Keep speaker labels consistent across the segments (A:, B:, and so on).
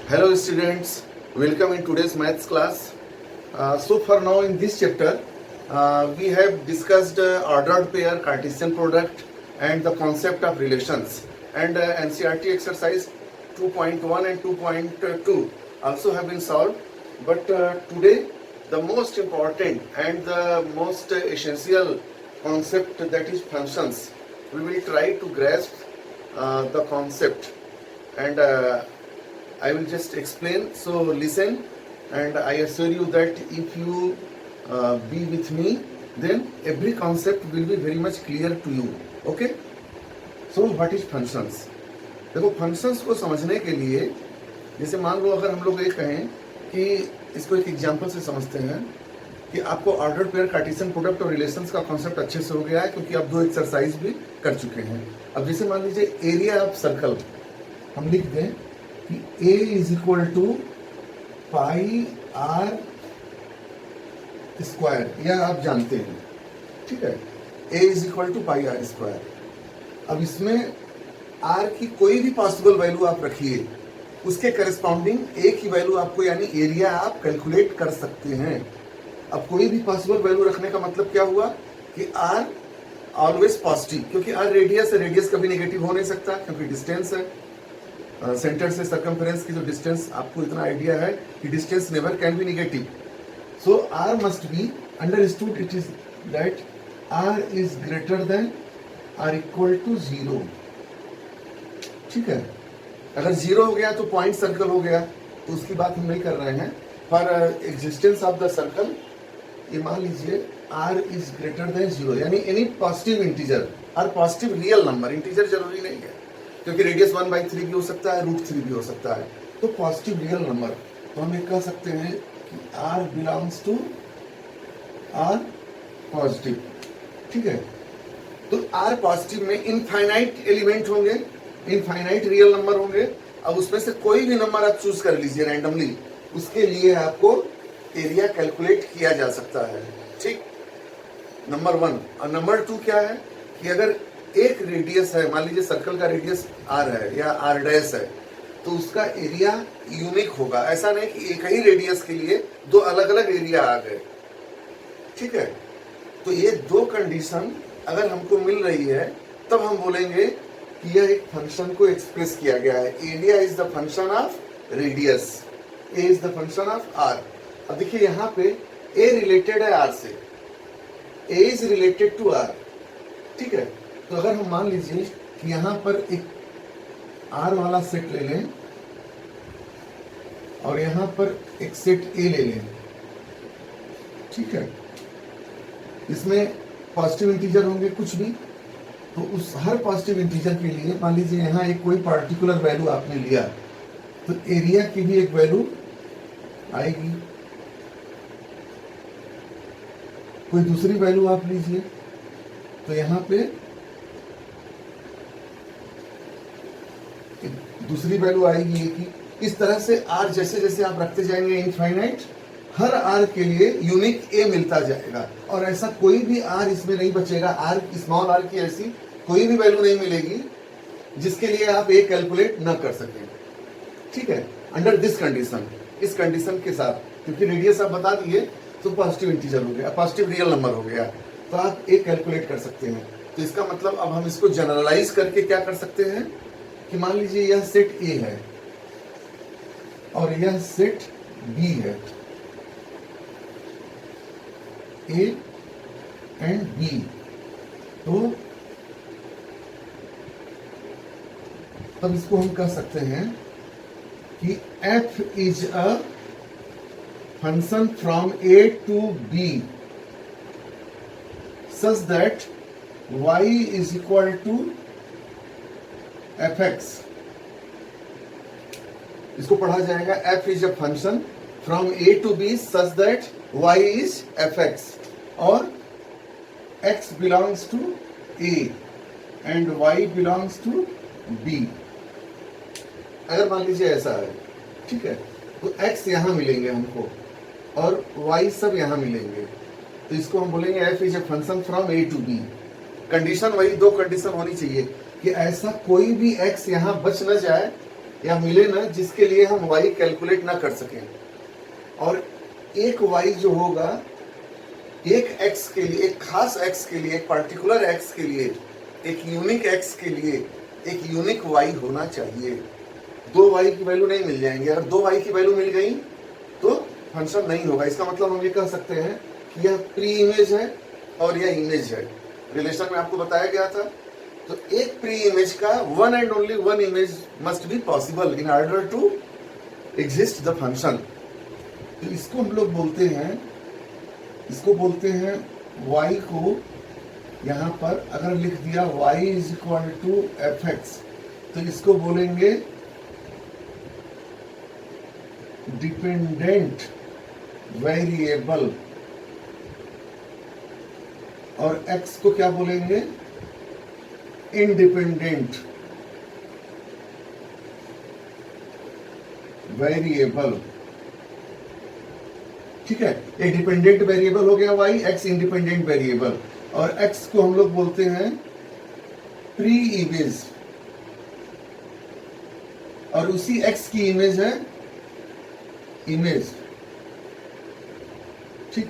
A: Hello students, welcome in today's maths class. So far now in this chapter, we have discussed ordered pair, Cartesian product and the concept of relations, and NCERT exercise 2.1 and 2.2 also have been solved. But today the most important and the most essential concept, that is functions, we will try to grasp the concept, and I will just explain. So listen, and I assure you that if you be with me, then every concept will be very much clear to you. Okay? So what is functions? देखो functions को समझने के लिए, जैसे मान लो अगर हम लोग ये कहें कि इसको एक एग्जांपल से समझते हैं कि आपको ऑर्डर पेयर, कार्टेशियन प्रोडक्ट और रिलेशंस का कॉन्सेप्ट अच्छे से हो गया है, क्योंकि आप 2 एक्सरसाइज भी कर चुके हैं. अब जैसे मान लीजिए एरिया ऑफ सर्कल हम लिख दें कि A is equal to pi R square, यह आप जानते हैं. ठीक है, A is equal to pi R square. अब इसमें R की कोई भी पॉसिबल वैल्यू आप रखिए, उसके करस्पॉन्डिंग A की वैल्यू आपको, यानी एरिया आप कैलकुलेट कर सकते हैं. अब कोई भी पॉसिबल वैल्यू रखने का मतलब क्या हुआ कि R ऑलवेज पॉजिटिव, क्योंकि R रेडियस है, रेडियस कभी नेगेटिव हो नहीं सकता क्योंकि डिस्टेंस है. सेंटर से सर्कमफेरेंस की जो डिस्टेंस, आपको इतना आइडिया है कि distance never can be negative. So R must be understood, it is that R is greater than R equal to 0. ठीक है, अगर 0 हो गया तो पॉइंट सर्कल हो गया, तो उसकी बात हम नहीं कर रहे हैं. For existence of the circle, ये मान लीजिए R इज ग्रेटर देन 0, यानी एनी पॉजिटिव इंटीजर और पॉजिटिव रियल नंबर, इंटीजर जरूरी नहीं है क्योंकि रेडियस 1/3 भी हो सकता है, √3 भी हो सकता है. तो पॉजिटिव रियल नंबर, तो हम ये कह सकते हैं कि R belongs to R positive. ठीक है, तो R पॉजिटिव में इनफाइनाइट एलिमेंट होंगे, इनफाइनाइट रियल नंबर होंगे. अब उसमें से कोई भी नंबर आप चूज कर लीजिए रैंडमली, उसके लिए आपको एरिया कैलकुलेट किया जा सकता है. ठीक, नंबर 1. और नंबर 2 क्या है कि अगर एक रेडियस है, मान लीजिए सर्कल का रेडियस R है या R डैश है, तो उसका एरिया यूनिक होगा. ऐसा नहीं कि एक ही रेडियस के लिए 2 अलग अलग एरिया आ गए. ठीक है, तो ये 2 कंडीशन अगर हमको मिल रही है, तब हम बोलेंगे कि यह एक फंक्शन को एक्सप्रेस किया गया है. Area is the function of radius, A is the function of R. अब देखिए यहाँ पे A रिलेटेड है R से, A is related to R. ठीक है, तो अगर हम मान लीजिए कि यहाँ पर एक R वाला सेट ले लें और यहाँ पर एक सेट A ले लें. ठीक है, इसमें पॉजिटिव इंटीजर होंगे कुछ भी, तो उस हर पॉजिटिव इंटीजर के लिए मान लीजिए यहाँ एक कोई पार्टिकुलर वैल्यू आपने लिया, तो एरिया की भी एक वैल्यू आएगी. कोई दूसरी वैल्यू आप लीजिए, तो यहाँ पे दूसरी वैल्यू आएगी ये की. इस तरह से R जैसे जैसे आप रखते जाएंगे इनफाइनाइट, हर R के लिए यूनिक A मिलता जाएगा. और ऐसा कोई भी R इसमें नहीं बचेगा, R स्मॉल r की ऐसी कोई भी वैल्यू नहीं मिलेगी जिसके लिए आप A कैलकुलेट ना कर सकें. ठीक है, अंडर दिस कंडीशन, इस कंडीशन के साथ, क्योंकि रेडियस आप बता दिए तो पॉजिटिव इंटीजर हो गया, पॉजिटिव रियल नंबर हो गया, तो आप A कैलकुलेट कर सकते हैं. तो इसका मतलब अब हम इसको जनरलाइज करके क्या कर सकते हैं कि मान लीजिए यह सेट A है और यह सेट B है, A एंड B. तो तब इसको हम कह सकते हैं कि F is a function from A to B such that y is equal to fx. इसको पढ़ा जाएगा f is a function from A to B such that y is fx, और x belongs to A and y belongs to B. अगर मान लीजिए ऐसा है, ठीक है, तो x यहां मिलेंगे हमको और y सब यहां मिलेंगे, तो इसको हम बोलेंगे f is a function from A to B. Condition वही 2 कंडीशन होनी चाहिए कि ऐसा कोई भी x यहाँ बच न जाए या मिले ना जिसके लिए हम y कैलकुलेट ना कर सकें। और एक y जो होगा एक x के लिए, एक खास x के लिए, एक पर्टिकुलर x के लिए, एक यूनिक x के लिए एक यूनिक y होना चाहिए। दो y की वैल्यू नहीं मिल जाएंगी। अगर दो y की वैल्यू मिल गई तो फंक्शन नहीं होगा। इसका मतलब हम ये कह सकते हैं कि यह प्री इमेज है और यह इमेज है। रिलेशन में आपको बताया गया था। तो एक प्री इमेज का one and only one image must be possible in order to exist the function. तो इसको हम लोग बोलते हैं, इसको बोलते हैं y को यहां पर अगर लिख दिया y is equal to F X, तो इसको बोलेंगे डिपेंडेंट वेरिएबल, और x को क्या बोलेंगे, इंडिपेंडेंट वेरिएबल। ठीक है, एक डिपेंडेंट वेरिएबल हो गया y, x इंडिपेंडेंट वेरिएबल, और x को हम लोग बोलते हैं प्री इमेज, और उसी x की इमेज है इमेज। ठीक,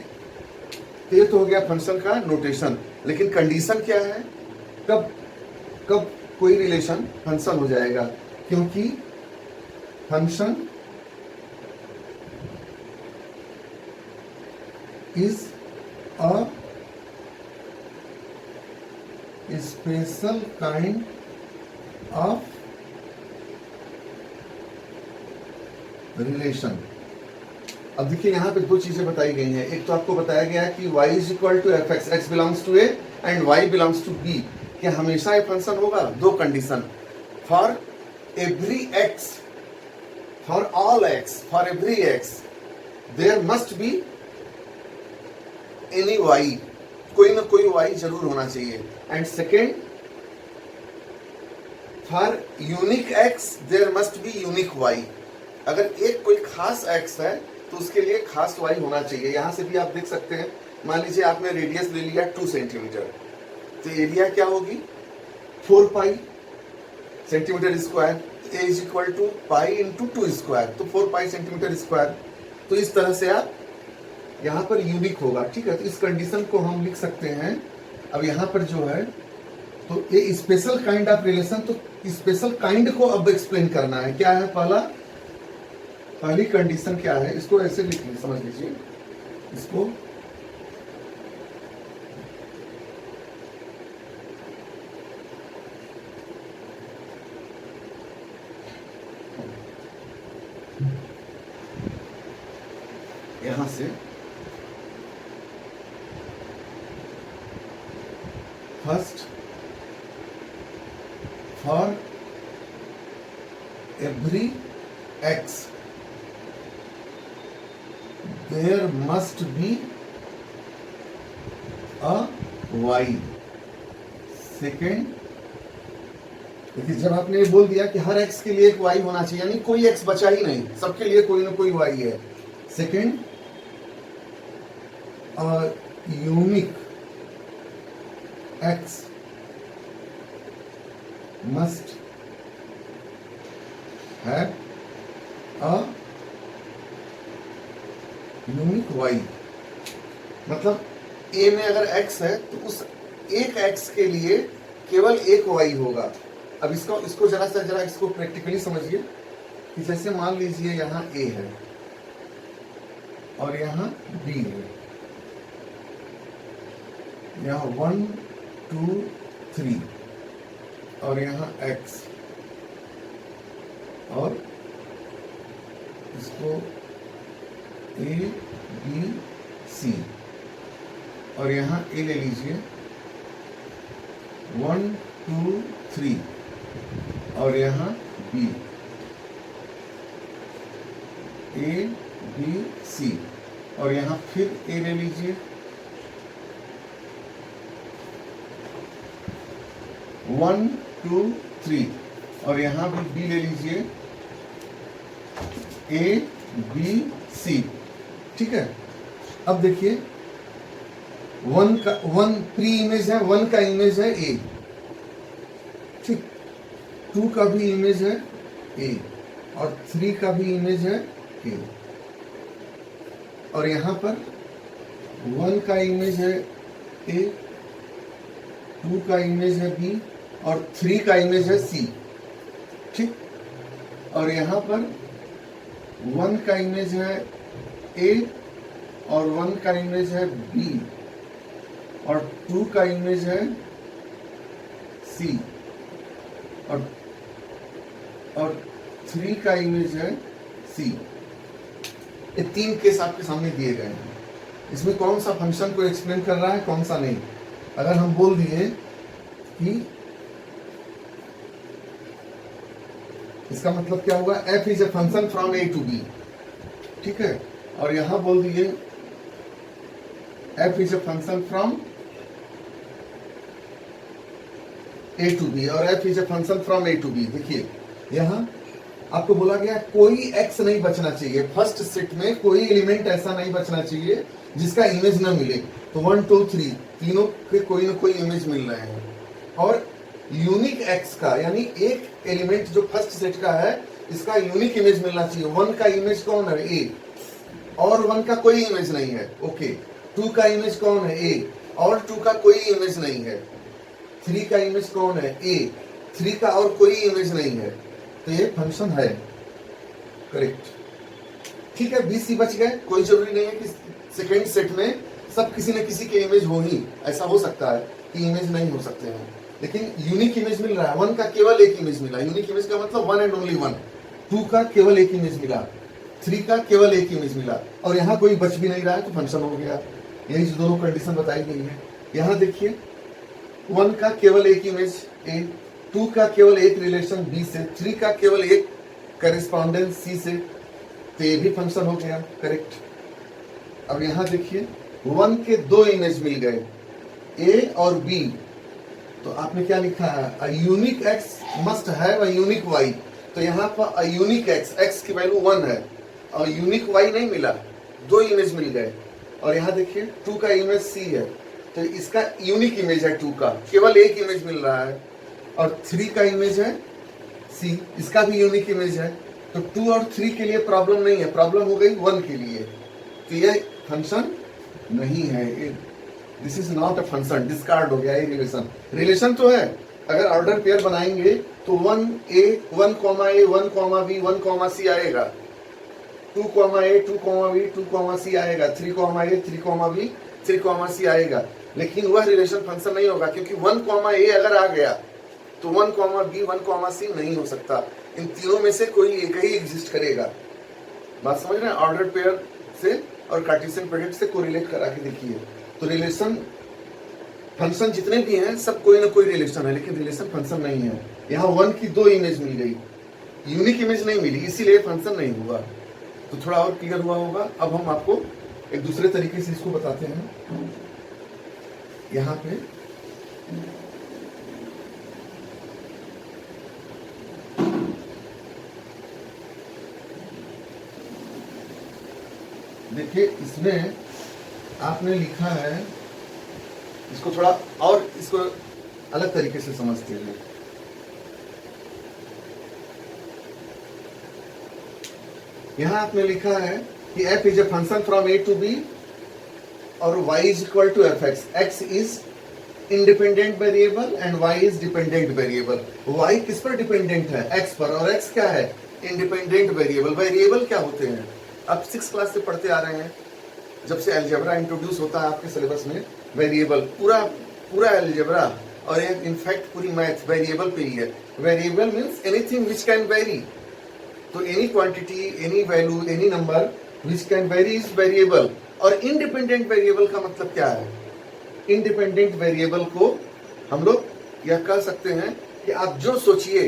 A: ये तो हो गया फंक्शन का नोटेशन। लेकिन कंडीशन क्या है, कब कब कोई रिलेशन फंक्शन हो जाएगा, क्योंकि function is a special kind of relation। अब देखिए यहाँ पे दो चीजें बताई गई हैं। एक तो आपको बताया गया है कि y is equal to F X, X belongs to A and y belongs to b। क्या हमेशा ये फंक्शन होगा? दो condition, for every x, for all x, for every x there must be any y, कोई ना कोई y जरूर होना चाहिए। And second, for unique x there must be unique y। अगर एक कोई खास x है तो उसके लिए खास y होना चाहिए। यहां से भी आप देख सकते हैं, मान लीजिए आपने रेडियस ले लिया 2 सेंटीमीटर, तो एरिया क्या होगी 4 pi centimeter square. A is equal to pi into 2 square, तो 4 पाई सेंटीमीटर स्क्वायर। तो इस तरह से आप यहाँ पर यूनिक होगा। ठीक है, तो इस कंडीशन को हम लिख सकते हैं। अब यहाँ पर जो है, तो ये स्पेशल काइंड ऑफ रिलेशन, तो स्पेशल काइंड को अब एक्सप्लेन करना है। क्या है पहली कंडीशन क्या है, इसको ऐसे लिख लीजिए, समझ लीजिए इसको। यहां से first, for every x there must be a y। Second, देखिए जब आपने ये बोल दिया कि हर x के लिए एक y होना चाहिए, यानी कोई x बचा ही नहीं, सबके लिए कोई ना कोई y है। Second, unique x must have a unique y। मतलब a में अगर x है तो उस एक x के लिए केवल एक y होगा। अब इसको जरा इसको प्रैक्टिकली समझिए कि जैसे मान लीजिए यहाँ a है और यहाँ b है, यहाँ 1 2 3 और यहाँ x, और इसको a b c, और यहाँ a ले लीजिए 1 2 3 और यहाँ b, a b c, और यहाँ फिर a ले लीजिए 1 2 3 और यहाँ भी b ले लीजिए a b c। ठीक है, अब देखिए 1 प्री इमेज है, 1 का इमेज है a, ठीक, 2 का भी इमेज है a, और 3 का भी इमेज है A, और यहां पर 1 का इमेज है A, 2 का इमेज है B, और 3 का इमेज है C। ठीक, और यहां पर 1 का इमेज है A, और 1 का इमेज है B, और 2 का इमेज है C, और 3 का इमेज है C। ये 3 केस आपके सामने दिए गए हैं। इसमें कौन सा फंक्शन को एक्सप्लेन कर रहा है, कौन सा नहीं। अगर हम बोल दिए कि इसका मतलब क्या होगा, f is a function from A to B, ठीक है, और यहां बोल दिए f is a function from A to B, और f is a function from A to B। देखिए यहां आपको बोला गया कोई x नहीं बचना चाहिए, फर्स्ट सेट में कोई एलिमेंट ऐसा नहीं बचना चाहिए जिसका इमेज ना मिले। तो 1 2 3 तीनों के कोई ना कोई इमेज मिल रहे हैं, और यूनिक x का यानी एक एलिमेंट जो फर्स्ट सेट का है इसका यूनिक इमेज मिलना चाहिए। 1 का इमेज कौन है, A, और 1 का कोई इमेज नहीं है, ओके। 2 का इमेज कौन है, A, और 2 का कोई इमेज नहीं है। 3 का इमेज कौन है, A, 3 का और कोई इमेज नहीं है, तो ये फंक्शन है, करेक्ट। ठीक है, B C बच गए। कोई जरूरी नहीं है कि सेकेंड सेट में सब किसी न किसी के इमेज हो ही, ऐसा हो सकता है कि इमेज नहीं हो सकते हैं, लेकिन यूनिक इमेज मिल रहा है। 1 का केवल एक इमेज मिला, यूनिक इमेज का मतलब 1 एंड ओनली 1। 2 का केवल एक इमेज मिला, 3 का केवल एक इमेज मिला, और यहाँ कोई बच भी नहीं रहा है, तो फंक्शन हो गया। यही जो दोनों कंडीशन बताई गई है। यहाँ देखिए 1 का केवल एक इमेज A, 2 का केवल एक रिलेशन B से, 3 का केवल एक करेस्पॉन्डेंस C से, तो ये भी फंक्शन हो गया, करेक्ट। अब यहाँ देखिए 1 के 2 इमेज मिल गए, A और B, तो आपने क्या लिखा है, a unique x must have a unique y। तो यहाँ पर अ यूनिक x की वैल्यू 1 है, और यूनिक y नहीं मिला, 2 इमेज मिल गए। और यहाँ देखिए 2 का इमेज C है, तो इसका यूनिक इमेज है 2 का, केवल एक इमेज मिल रहा है, और 3 का इमेज है C, इसका भी यूनिक इमेज है। तो 2 और 3 के लिए प्रॉब्लम नहीं है, प्रॉब्लम हो गई 1 के लिए, तो यह फंक्शन नहीं है, this is not a function, discard हो गया। ये रिलेशन, रिलेशन तो है, अगर ऑर्डर पेयर बनाएंगे तो 1A 1, 1, B 1, C आएगा, 2A 2, B 2, C आएगा, 3A 3, B 3, C आएगा, लेकिन वह रिलेशन फंक्शन नहीं होगा, क्योंकि 1A अगर आ गया तो 1, B 1, C नहीं हो सकता। इन तीनों में से कोई एक ही एग्जिस्ट करेगा। बात समझ रहे हैं, ऑर्डर पेयर से और कार्टेशियन प्रोडक्ट से कोरिलेट करा के देखिए। तो रिलेशन फंक्शन जितने भी हैं सब कोई ना कोई रिलेशन है, लेकिन रिलेशन फंक्शन नहीं है। यहाँ 1 की 2 इमेज मिल गई, यूनिक इमेज नहीं मिली, इसीलिए फंक्शन नहीं हुआ। तो थोड़ा और क्लियर हुआ होगा। अब हम आपको एक दूसरे तरीके से इसको बताते हैं। यहाँ पे देखिए, इसमें आपने लिखा है, इसको थोड़ा और इसको अलग तरीके से समझते हैं। यहां आपने लिखा है कि f is a function from A to B और y is equal to fx। x is independent variable and y is dependent variable. y किस पर डिपेंडेंट है, x पर, और x क्या है, इंडिपेंडेंट वेरिएबल। वेरिएबल क्या होते हैं, आप 6 क्लास से पढ़ते आ रहे हैं, जब से अलजेब्रा इंट्रोड्यूस होता है आपके सिलेबस में। वेरिएबल पूरा अलजेब्रा और इनफैक्ट पूरी मैथ वेरिएबल पे ही है। Variable means anything which can vary. तो any quantity, any value, any number which can vary is variable. और इंडिपेंडेंट वेरिएबल का मतलब क्या है, इंडिपेंडेंट वेरिएबल को हम लोग यह कह सकते हैं कि आप जो सोचिए,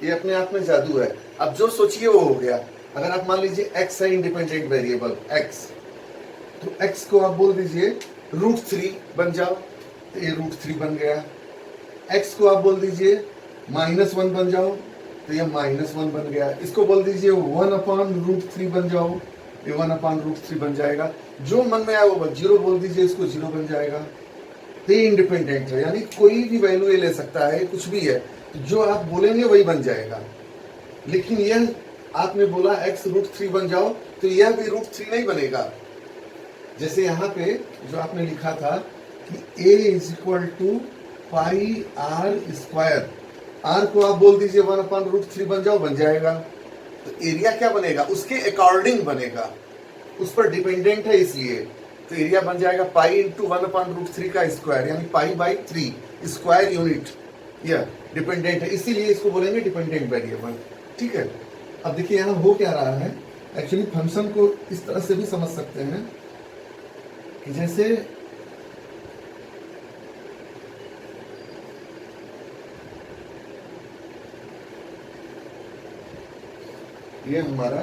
A: ये अपने आप में जादू है, आप जो सोचिए वो हो गया। अगर आप मान लीजिए x है इंडिपेंडेंट वेरिएबल x, तो x को आप बोल दीजिए √3 बन जाओ, तो ये √3 बन गया। x को आप बोल दीजिए -1 बन जाओ, तो ये -1 बन गया। इसको बोल दीजिए 1/√3 बन जाओ, ये 1/√3 बन जाएगा। जो मन में आए वो 0 बोल दीजिए, इसको 0 बन जाएगा। तो ये इंडिपेंडेंट है, यानी कोई भी वैल्यू ये ले सकता है, कुछ भी है, तो जो आप बोलेंगे वही बन जाएगा। लेकिन यह आपने बोला x√3 बन जाओ, तो यह भी √3 नहीं बनेगा। जैसे यहाँ पे जो आपने लिखा था कि a = pi R square, r को आप बोल दीजिए 1/√3 बन जाओ, बन जाएगा। तो एरिया क्या बनेगा, उसके अकॉर्डिंग बनेगा, उस पर डिपेंडेंट है इसलिए। तो एरिया बन जाएगा पाई इंटू 1/√3 का स्क्वायर, यानी पाई/3 स्क्वायर यूनिट। यह डिपेंडेंट है, इसीलिए इसको बोलेंगे डिपेंडेंट वेरिएबल। ठीक है। अब देखिए यहाँ हो क्या रहा है, एक्चुअली फंक्शन को इस तरह से भी समझ सकते हैं कि जैसे ये हमारा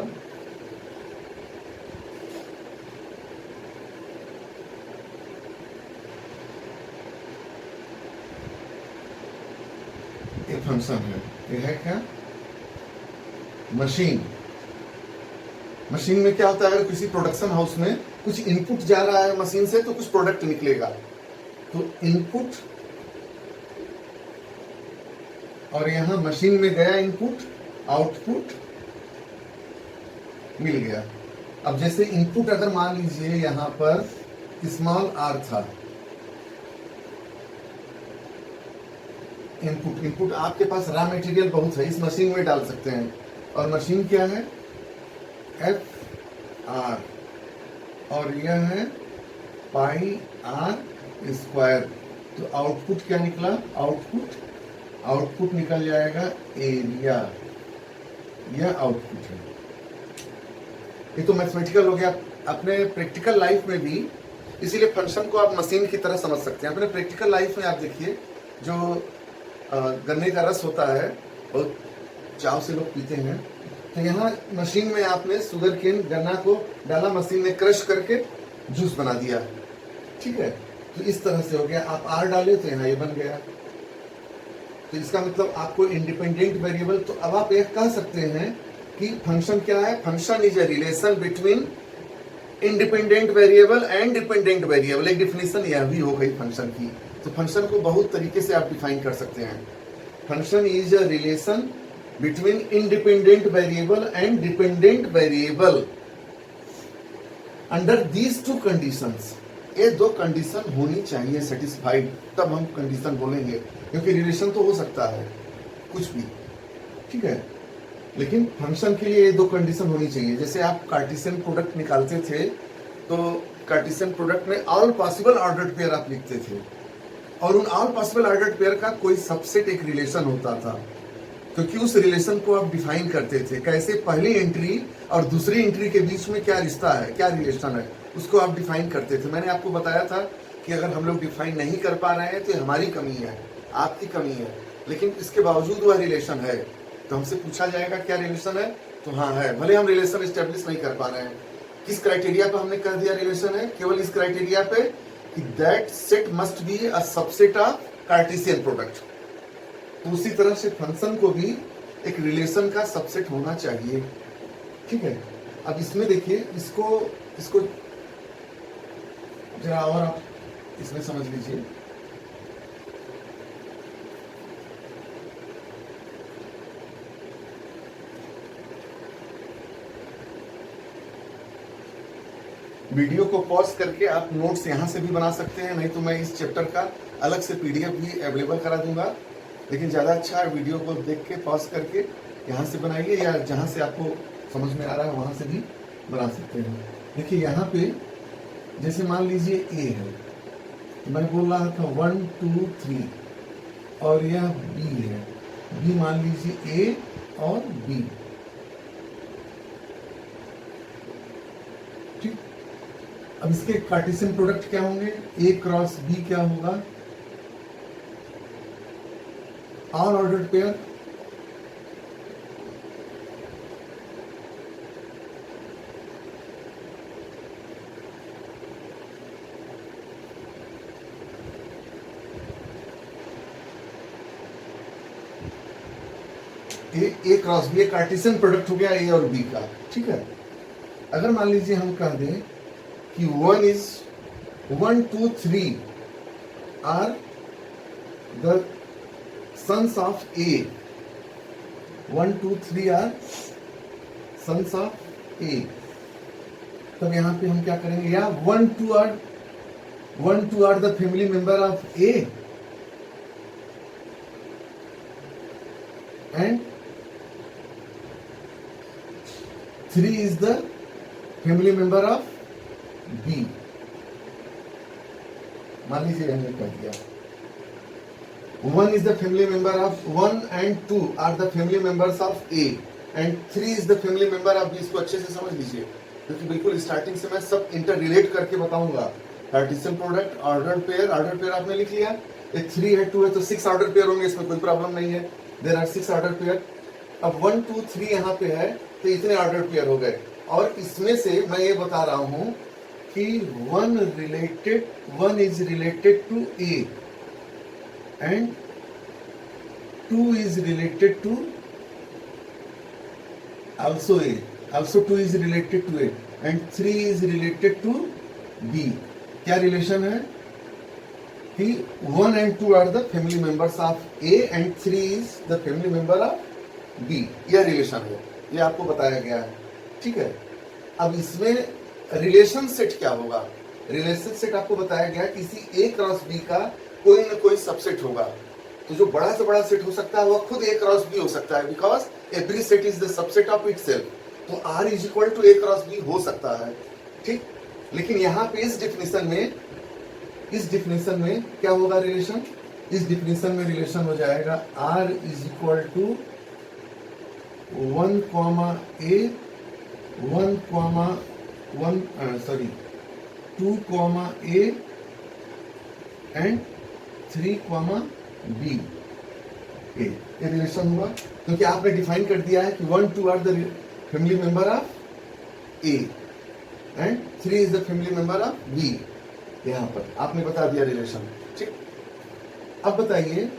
A: एक फंक्शन है, ये है क्या, मशीन। मशीन में क्या होता है, अगर किसी प्रोडक्शन हाउस में कुछ इनपुट जा रहा है मशीन से तो कुछ प्रोडक्ट निकलेगा। तो इनपुट, और यहां मशीन में गया इनपुट, आउटपुट मिल गया। अब जैसे इनपुट अगर मान लीजिए यहां पर स्मॉल r था, इनपुट आपके पास रॉ मटेरियल बहुत है, इस मशीन में डाल सकते हैं। और मशीन क्या है, FR, और यह है पाई r स्क्वायर। तो आउटपुट क्या निकला, आउटपुट निकल जाएगा एरिया, यह आउटपुट है। ये तो मैथमेटिकल हो गया। अपने प्रैक्टिकल लाइफ में भी इसीलिए फंक्शन को आप मशीन की तरह समझ सकते हैं। अपने प्रैक्टिकल लाइफ में आप देखिए, जो गन्ने का रस होता है बहुत चाव से लोग पीते हैं, तो यहाँ मशीन में आपने शुगर केन गन्ना को डाला, मशीन में क्रश करके जूस बना दिया। ठीक है, तो इस तरह से हो गया। आप R डाले तो यहाँ ये बन गया। तो इसका मतलब आपको इंडिपेंडेंट वेरिएबल, तो अब आप यह कह सकते हैं कि फंक्शन क्या है, function is a relation between independent variable and dependent variable. एक डिफिनेशन यह भी हो गई फंक्शन की। तो फंक्शन को बहुत तरीके से आप डिफाइन कर सकते हैं। Function is a relation between independent variable and dependent variable under these two conditions. ये दो कंडीशन होनी चाहिए सेटिस्फाइड, तब हम कंडीशन बोलेंगे, क्योंकि रिलेशन तो हो सकता है कुछ भी। ठीक है, लेकिन फंक्शन के लिए ये दो कंडीशन होनी चाहिए। जैसे आप कार्टेशियन प्रोडक्ट निकालते थे, तो कार्टेशियन प्रोडक्ट में ऑल पॉसिबल ऑर्डर्ड पेयर आप लिखते थे, और उन ऑल पॉसिबल ऑर्डर्ड पेयर का कोई सबसेट एक रिलेशन होता था, क्योंकि उस रिलेशन को आप डिफाइन करते थे। कैसे पहली एंट्री और दूसरी एंट्री के बीच में क्या रिश्ता है, क्या रिलेशन है, उसको आप डिफाइन करते थे। मैंने आपको बताया था कि अगर हम लोग डिफाइन नहीं कर पा रहे हैं तो हमारी कमी है, आपकी कमी है, लेकिन इसके बावजूद वह रिलेशन है। तो हमसे पूछा जाएगा क्या रिलेशन है, तो हाँ है, भले हम रिलेशन एस्टेब्लिश नहीं कर पा रहे हैं। किस क्राइटेरिया पे हमने कह दिया रिलेशन है, केवल इस क्राइटेरिया पे कि that set must be a subset of Cartesian product. तो उसी तरह से फंक्शन को भी एक रिलेशन का सबसेट होना चाहिए। ठीक है, अब इसमें देखिए, इसको जरा और आप इसमें समझ लीजिए। वीडियो को पॉज करके आप नोट्स यहाँ से भी बना सकते हैं, नहीं तो मैं इस चैप्टर का अलग से PDF भी अवेलेबल करा दूंगा। लेकिन ज़्यादा अच्छा है वीडियो को देख के पॉज करके यहाँ से बनाइए, या जहाँ से आपको समझ में आ रहा है वहाँ से भी बना सकते हैं। देखिए यहाँ पे जैसे मान लीजिए A है, तो मैं बोल रहा था 1 2 3, और यह B है, B मान लीजिए A और B। ठीक, अब इसके कार्टेशियन प्रोडक्ट क्या होंगे, A क्रॉस B क्या होगा, ऑल ऑर्डर्ड पेयर। ए क्रॉस बी कार्टेशियन प्रोडक्ट हो गया A और B का। ठीक है, अगर मान लीजिए हम कह दें कि 1 2 3 are the sons of A, 1 2 3 are sons of A, तब यहाँ पे हम क्या करेंगे, या 1-2 are the family member of A and 3 is the family member of B. मान लीजिए हमने कह दिया 1 is the family member of 1 and 2 are the family members of A and 3 is the family member of B। इसको अच्छे से समझ लीजिए क्योंकि बिल्कुल स्टार्टिंग से मैं सब इंटर रिलेट करके बताऊंगा। कार्टेशियन प्रोडक्ट, ऑर्डर्ड पेयर आपने लिख लिया, ये 3 है 2 है तो 6 ऑर्डर पेयर होंगे, इसमें कोई प्रॉब्लम नहीं है। There are 6 order pair. अब 1 2 3 यहाँ पे है तो इतने ऑर्डर पेयर हो गए, और इसमें से मैं ये बता रहा हूं कि 1 is related to A and 2 is related to also A, also 2 is related to A and 3 is related to B। क्या रिलेशन है कि 1 and 2 are the family members of A and 3 is the family member of B। यह relation है, ये आपको बताया गया है, ठीक है। अब इसमें रिलेशन सेट क्या होगा, रिलेशन सेट आपको बताया गया किसी A क्रॉस B का कोई ना कोई सबसेट होगा। तो जो बड़ा से बड़ा सेट हो सकता है वह खुद A क्रॉस B हो सकता है, because every set is the subset of itself. तो R is equal to A cross B हो सकता है, ठीक। लेकिन यहाँ पे इस डिफिनेशन में क्या होगा रिलेशन, इस डिफिनेशन में रिलेशन हो जाएगा R is equal to 1 A 2 A and 3 B। ये रिलेशन हुआ क्योंकि आपने डिफाइन कर दिया है कि 1 2 are the family member of A and 3 is the family member of B. यहाँ पर आपने बता दिया रिलेशन, ठीक। अब बताइए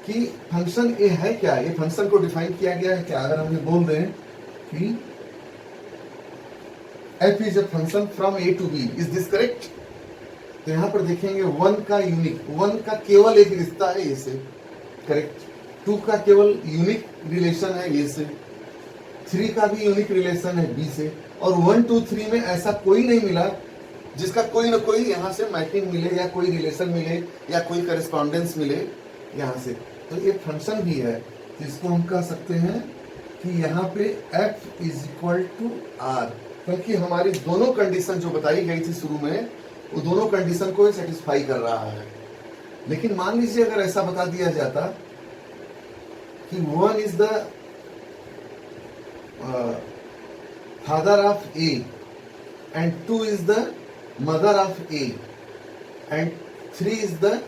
A: कि फंक्शन ए है क्या, ये फंक्शन को डिफाइन किया गया है क्या। अगर हमने बोल दें कि f is a function from A to B, is this correct. तो यहां पर देखेंगे 1 का यूनिक, 1 का केवल एक रिश्ता है ए से, करेक्ट। 2 का केवल यूनिक रिलेशन है ए से, 3 का भी यूनिक रिलेशन है बी से, और 1 2 3 में ऐसा कोई नहीं मिला जिसका कोई ना कोई यहाँ से मैपिंग मिले या कोई रिलेशन मिले या कोई करेस्पॉन्डेंस मिले यहाँ से। तो ये फंक्शन भी है, तो इसको हम कह सकते हैं कि यहाँ पे f is equal to r, क्योंकि हमारी दोनों कंडीशन जो बताई गई थी शुरू में वो दोनों कंडीशन को सेटिस्फाई कर रहा है। लेकिन मान लीजिए अगर ऐसा बता दिया जाता कि 1 is the father of A and 2 is the mother of A and 3 is the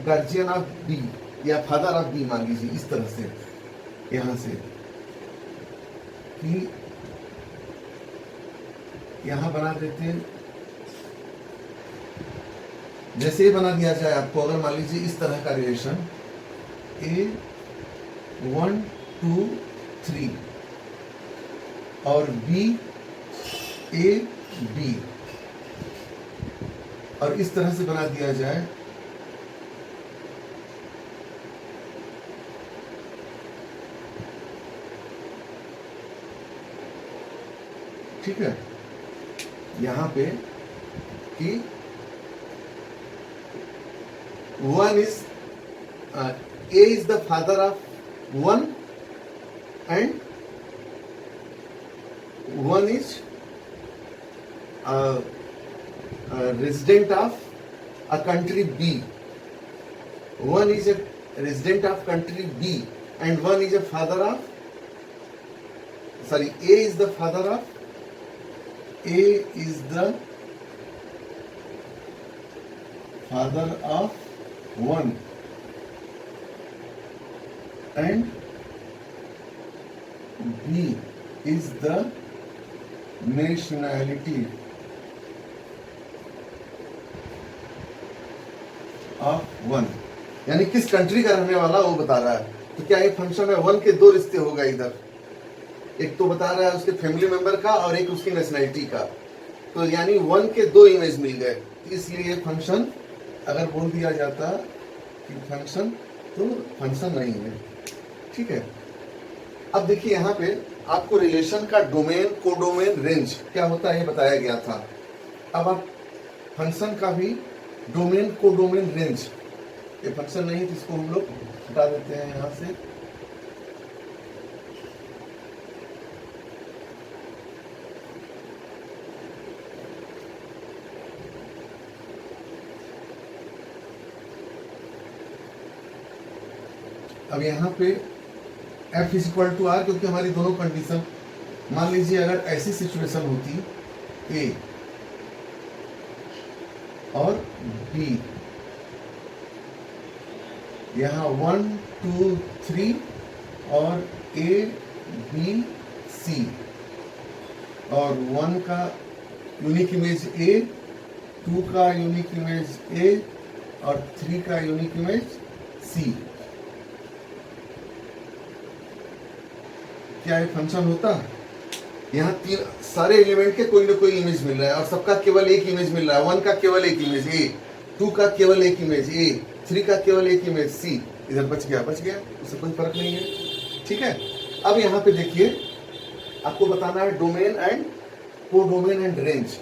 A: guardian of B या फादर ऑफ बी, मान लीजिए इस तरह से यहां से कि यहां बना देते हैं, जैसे ये बना दिया जाए आपको, अगर मान लीजिए इस तरह का रिलेशन A 1 2 3 और B A B, और इस तरह से बना दिया जाए ठीक है, यहां पे कि 1 is A is the father of 1 and 1 is a resident of a country B. 1 is a resident of country B and 1 is a father of, sorry, A is the father of, A is the father of 1 and B is the nationality of 1, यानी किस country का रहने वाला वो बता रहा है। तो क्या ये फंक्शन है 1 के दो रिश्ते हो गए, इधर एक तो बता रहा है उसके फैमिली मेंबर का और एक उसकी नेशनैलिटी का, तो यानी 1 के दो इमेज मिल गए। इसलिए फंक्शन अगर बोल दिया जाता कि फंक्शन, तो फंक्शन नहीं है, ठीक। ठीक है। अब देखिए यहाँ पे आपको रिलेशन का डोमेन, कोडोमेन, रेंज क्या होता है ये बताया गया था। अब आप फंक्शन का भी डोमेन, कोडोमेन, रेंज, ये फंक्शन नहीं तो इसको हम लोग हटा देते हैं यहाँ से। अब यहाँ पे f is equal to R, क्योंकि हमारी दोनों कंडीशन, मान लीजिए अगर ऐसी सिचुएशन होती ए और बी, यहाँ 1 2 3 और ए बी सी, और 1 का यूनिक इमेज ए, 2 का यूनिक इमेज ए और 3 का यूनिक इमेज सी, क्या ये फंक्शन होता? यहाँ तीन सारे एलिमेंट के कोई ना कोई इमेज मिल रहा है और सबका केवल एक इमेज मिल रहा है। 1 का केवल एक इमेज ए, 2 का केवल एक इमेज ए, 3 का केवल एक इमेज सी। इधर बच गया, उससे कोई फर्क नहीं है, ठीक है। अब यहाँ पे देखिए आपको बताना है domain and codomain and range.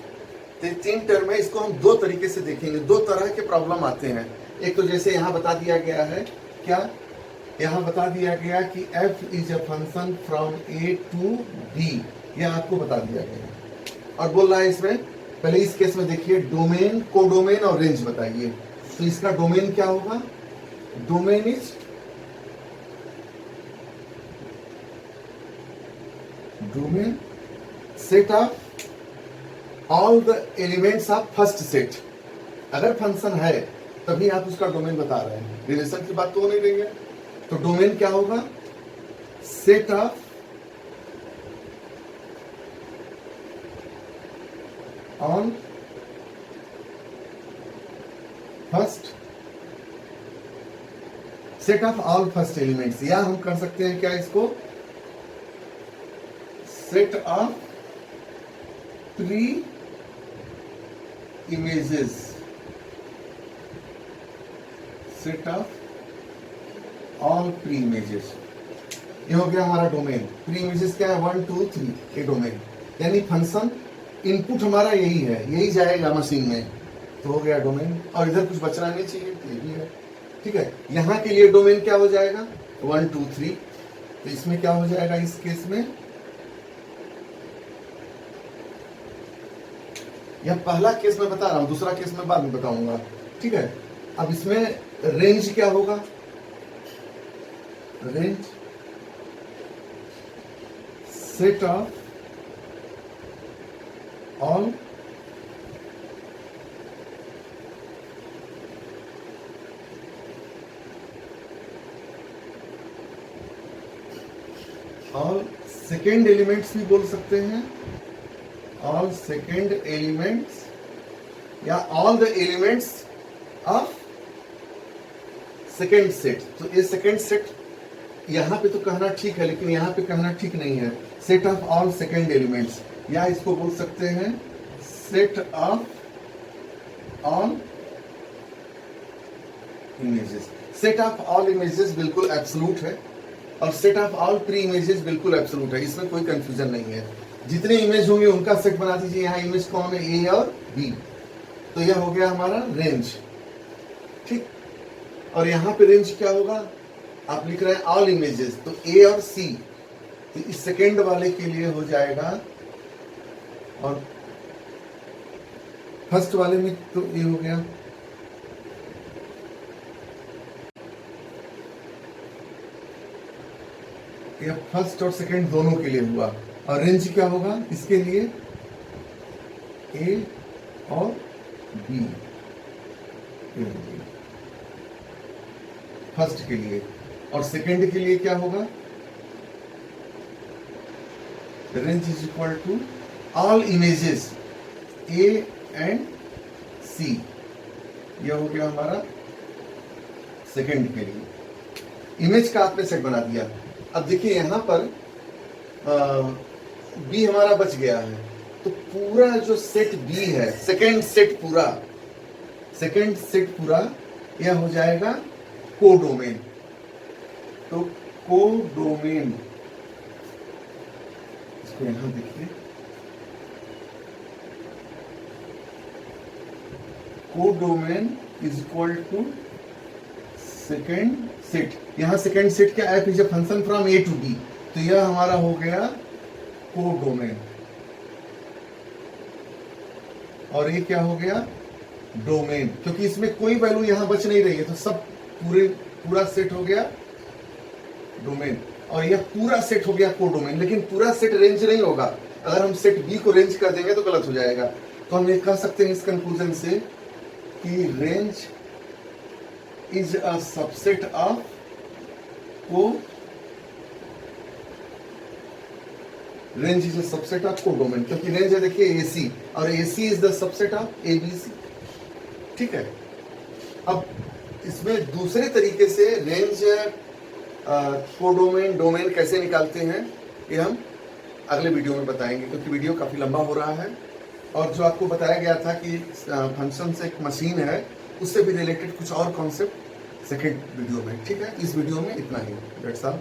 A: तो तीन टर्म है, इसको हम दो तरीके से देखेंगे। दो तरह के प्रॉब्लम आते हैं। एक तो जैसे यहाँ बता दिया गया है, क्या यहाँ बता दिया गया कि f is a function from a to b, यह आपको बता दिया गया है। और बोल रहा है इसमें, पहले इस केस में देखिए डोमेन, कोडोमेन और रेंज बताइए। तो इसका डोमेन क्या होगा? Domain is domain set of all the elements of first set. अगर फंक्शन है तभी आप उसका डोमेन बता रहे हैं, रिलेशन की बात तो हो नहीं रही है। तो डोमेन क्या होगा? Set of all first, set of all first elements, या हम कर सकते हैं क्या इसको, set of pre images, set of all pre images. ये हो गया हमारा डोमेन। प्री इमेजेस क्या है? 1 2 3, ये डोमेन। यानी फंक्शन इनपुट हमारा यही है, यही जाएगा मशीन में, तो हो गया डोमेन। और इधर कुछ बचना नहीं चाहिए, ये भी है, ठीक है। यहाँ के लिए डोमेन क्या हो जाएगा? 1 2 3। तो इसमें क्या हो जाएगा इस केस में? यह पहला केस मैं बता रहा हूं, दूसरा केस मैं बाद में बताऊंगा, ठीक है। अब इसमें रेंज क्या होगा? Range set of all second elements भी बोल सकते हैं, ऑल सेकेंड एलिमेंट्स, या all the elements of second set. तो ये सेकेंड सेट यहाँ पे तो कहना ठीक है, लेकिन यहाँ पे कहना ठीक नहीं है। Set of all second elements, या इसको बोल सकते हैं set of all images. Set of all images बिल्कुल एब्सोल्यूट है और set of all pre images बिल्कुल एब्सोल्यूट है, इसमें कोई कंफ्यूजन नहीं है। जितने इमेज होंगे उनका सेट बना दीजिए। यहाँ इमेज कौन है? ए और बी। तो यह हो गया हमारा रेंज, ठीक। और यहाँ पे रेंज क्या होगा? आप लिख रहे हैं ऑल इमेजेस, तो ए और सी, तो इस सेकेंड वाले के लिए हो जाएगा, और फर्स्ट वाले में तो ये हो गया। यह फर्स्ट और सेकेंड दोनों के लिए हुआ। और रेंज क्या होगा इसके लिए? ए और बी, फर्स्ट के लिए। और सेकेंड के लिए क्या होगा? Range is equal to all images A and C. यह हो गया हमारा सेकेंड के लिए। इमेज का आपने सेट बना दिया। अब देखिए यहां पर बी हमारा बच गया है, तो पूरा जो सेट बी है, सेकेंड सेट पूरा यह हो जाएगा कोडोमेन। तो कोडोमेन, इसको यहां देखिए, codomain is equal to second set. यहां सेकेंड सेट क्या है, is a function from A to B, तो यह हमारा हो गया कोडोमेन, और ये क्या हो गया, डोमेन, क्योंकि इसमें कोई वैल्यू यहां बच नहीं रही है, तो सब पूरा सेट हो गया डोमेन, और यह पूरा सेट हो गया कोडोमेन। लेकिन पूरा सेट रेंज नहीं होगा, अगर हम सेट बी को रेंज कर देंगे तो गलत हो जाएगा। तो हम ये कह सकते हैं इस कंक्लूजन से कि range is a subset of range is a subset of codomain, क्योंकि रेंज है देखिए एसी, और AC is the subset of ABC. ठीक है, अब इसमें दूसरे तरीके से रेंज कोडोमेन डोमेन कैसे निकालते हैं, ये हम अगले वीडियो में बताएंगे, क्योंकि वीडियो काफी लंबा हो रहा है। और जो आपको बताया गया था कि फंक्शन से एक मशीन है, उससे भी रिलेटेड कुछ और कॉन्सेप्ट सेकेंड वीडियो में। ठीक है, इस वीडियो में इतना ही, दैट्स ऑल।